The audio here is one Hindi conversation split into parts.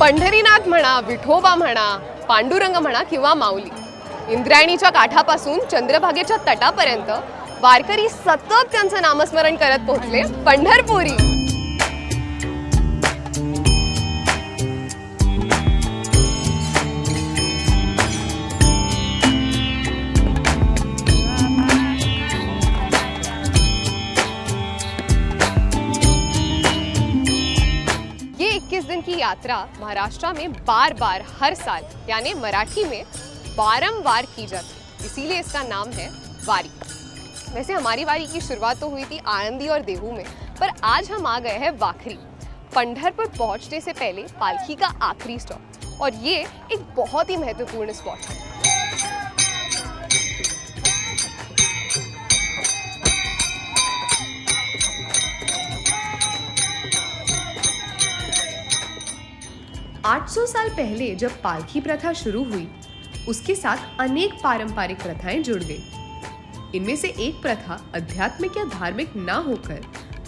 पंढरीनाथ म्हणा, विठोबा म्हणा, पांडुरंग म्हणा किंवा माऊली, इंद्रायणीच्या काठापासून चंद्रभागेच्या तटापर्यंत वारकरी सतत त्यांचं नामस्मरण करत पोहोचले पंढरपुरी. ये 21 दिन की यात्रा महाराष्ट्र में बार बार हर साल यानी मराठी में बारंबार की जाती है, इसीलिए इसका नाम है वारी. वैसे हमारी वारी की शुरुआत तो हुई थी आळंदी और देहू में, पर आज हम आ गए हैं वाखरी. पंढरपुर पहुंचने से पहले पालकी का आखिरी स्टॉप, और ये एक बहुत ही महत्वपूर्ण स्पॉट है. आठ 800 साल पहले जब पालकी प्रथा शुरू हुई, उसके साथ अनेक पारंपरिक प्रथाएं जुड़ गई. इनमें से एक प्रथा आध्यात्मिक या धार्मिक न होकर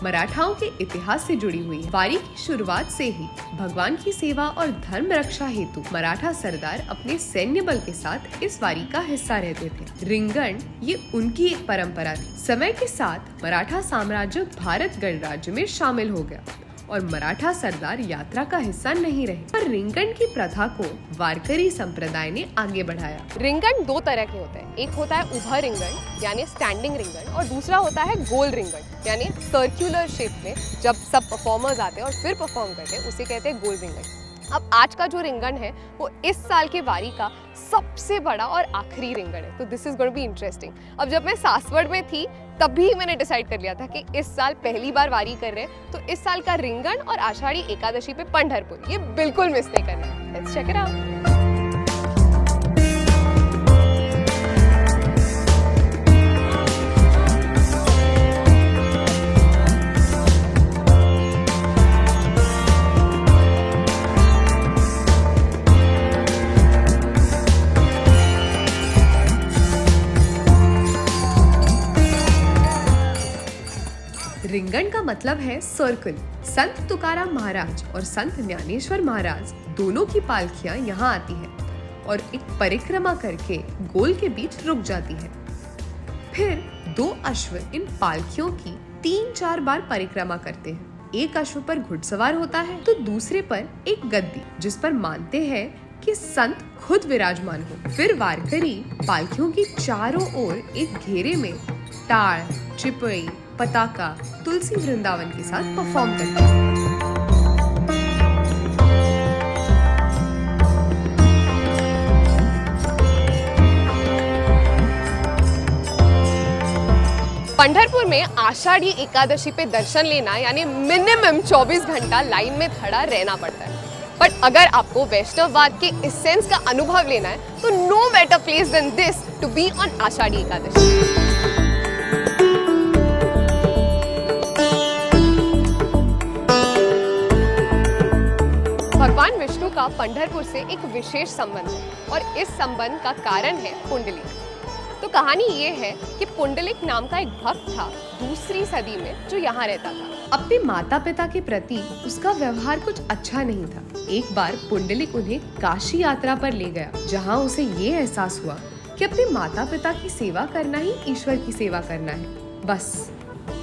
मराठाओं के इतिहास से जुड़ी हुई है. वारी की शुरुआत से ही भगवान की सेवा और धर्म रक्षा हेतु मराठा सरदार अपने सैन्य बल के साथ इस वारी का हिस्सा रहते थे. रिंगण ये उनकी एक परंपरा थी. समय के साथ मराठा साम्राज्य भारत गणराज्य में शामिल हो गया और मराठा सरदार यात्रा का हिस्सा नहीं रहे, पर रिंगण की प्रथा को वारकरी संप्रदाय ने आगे बढ़ाया. रिंगण दो तरह के होते हैं. एक होता है उभा रिंगण यानी स्टैंडिंग रिंगण, और दूसरा होता है गोल रिंगण यानी सर्कुलर शेप में जब सब परफॉर्मर्स आते हैं और फिर परफॉर्म करते हैं, उसे कहते हैं गोल रिंगण. अब आज का जो रिंगण है वो इस साल के वारी का सबसे बड़ा और आखिरी रिंगण है, तो this is going to be interesting. अब जब मैं सासवड़ में थी तभी मैंने डिसाइड कर लिया था कि इस साल पहली बार वारी कर रहे हैं, तो इस साल का रिंगण और आषाढ़ी एकादशी पे पंढरपुर ये बिल्कुल मिस नहीं करना. Let's check it out. Ringan का मतलब है सर्कल. संत तुकाराम महाराज और संत ज्ञानेश्वर महाराज दोनों की पालकियां यहाँ आती हैं और एक परिक्रमा करके गोल के बीच रुक जाती है. फिर दो अश्व इन पालकियों की 3-4 बार परिक्रमा करते हैं. एक अश्व पर घुड़सवार होता है तो दूसरे पर एक गद्दी, जिस पर मानते हैं कि संत खुद विराजमान हो. फिर वारकरी पालकियों की चारों ओर एक घेरे में टाल, चिपड़ी, पताका, तुलसी वृंदावन के साथ परफॉर्म करते हैं. पंढरपुर में आषाढ़ी एकादशी पे दर्शन लेना यानी मिनिमम 24 घंटा लाइन में खड़ा रहना पड़ता है. बट अगर आपको वैष्णववाद के इसेंस का अनुभव लेना है तो no better place than this to be on Ashadhi Ekadashi. भगवान विष्णु का पंढरपुर से एक विशेष संबंध है और इस संबंध का कारण है पुंडलिक. तो कहानी ये है कि पुंडलिक नाम का एक भक्त था 2री सदी में जो यहाँ रहता था. अपने माता पिता के प्रति उसका व्यवहार कुछ अच्छा नहीं था. एक बार पुंडलिक उन्हें काशी यात्रा पर ले गया, जहाँ उसे ये एहसास हुआ कि अपने माता पिता की सेवा करना ही ईश्वर की सेवा करना है. बस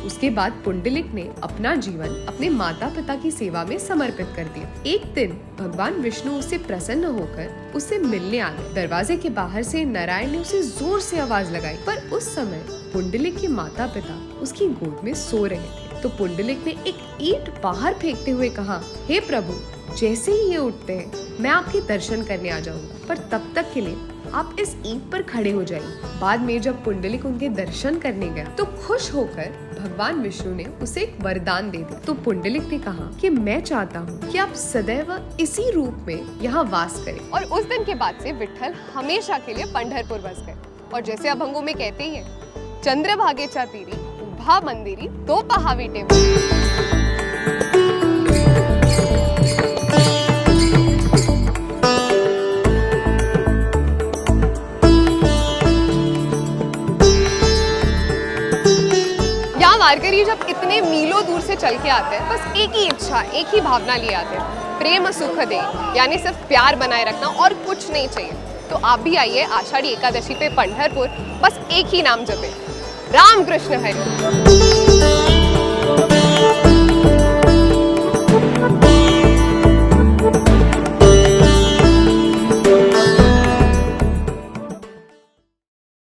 उसके बाद पुंडलिक ने अपना जीवन अपने माता पिता की सेवा में समर्पित कर दिया. एक दिन भगवान विष्णु उससे प्रसन्न होकर उससे मिलने आ गए. दरवाजे के बाहर से नारायण ने उसे जोर से आवाज लगाई, पर उस समय पुंडलिक के माता पिता उसकी गोद में सो रहे थे. तो पुंडलिक ने एक ईंट बाहर फेंकते हुए कहा, हे प्रभु, जैसे ही ये उठते हैं मैं आपके दर्शन करने आ जाऊंगा, पर तब तक के लिए आप इस ईंट पर खड़े हो जाइए. बाद में जब पुंडलिक उनके दर्शन करने गया तो खुश होकर भगवान विष्णु ने उसे एक वरदान दे दिया. तो पुंडलिक ने कहा कि मैं चाहता हूँ कि आप सदैव इसी रूप में यहाँ वास करें. और उस दिन के बाद से विठ्ठल हमेशा के लिए पंढरपुर बस गए. और जैसे अभंगों में कहते ही है, चंद्रभागेच्या तीरी उभा मंदिरी तो पहावी टेंबू. वारकरी जब इतने मीलों दूर से चल के आते हैं, बस एक ही इच्छा, एक ही भावना लिए आते हैं प्रेम सुख दे, यानी सिर्फ प्यार बनाए रखना और कुछ नहीं चाहिए। तो आप भी आइए आषाढ़ी एकादशी पे पंढरपुर, बस एक ही नाम जपे, राम कृष्ण हरि।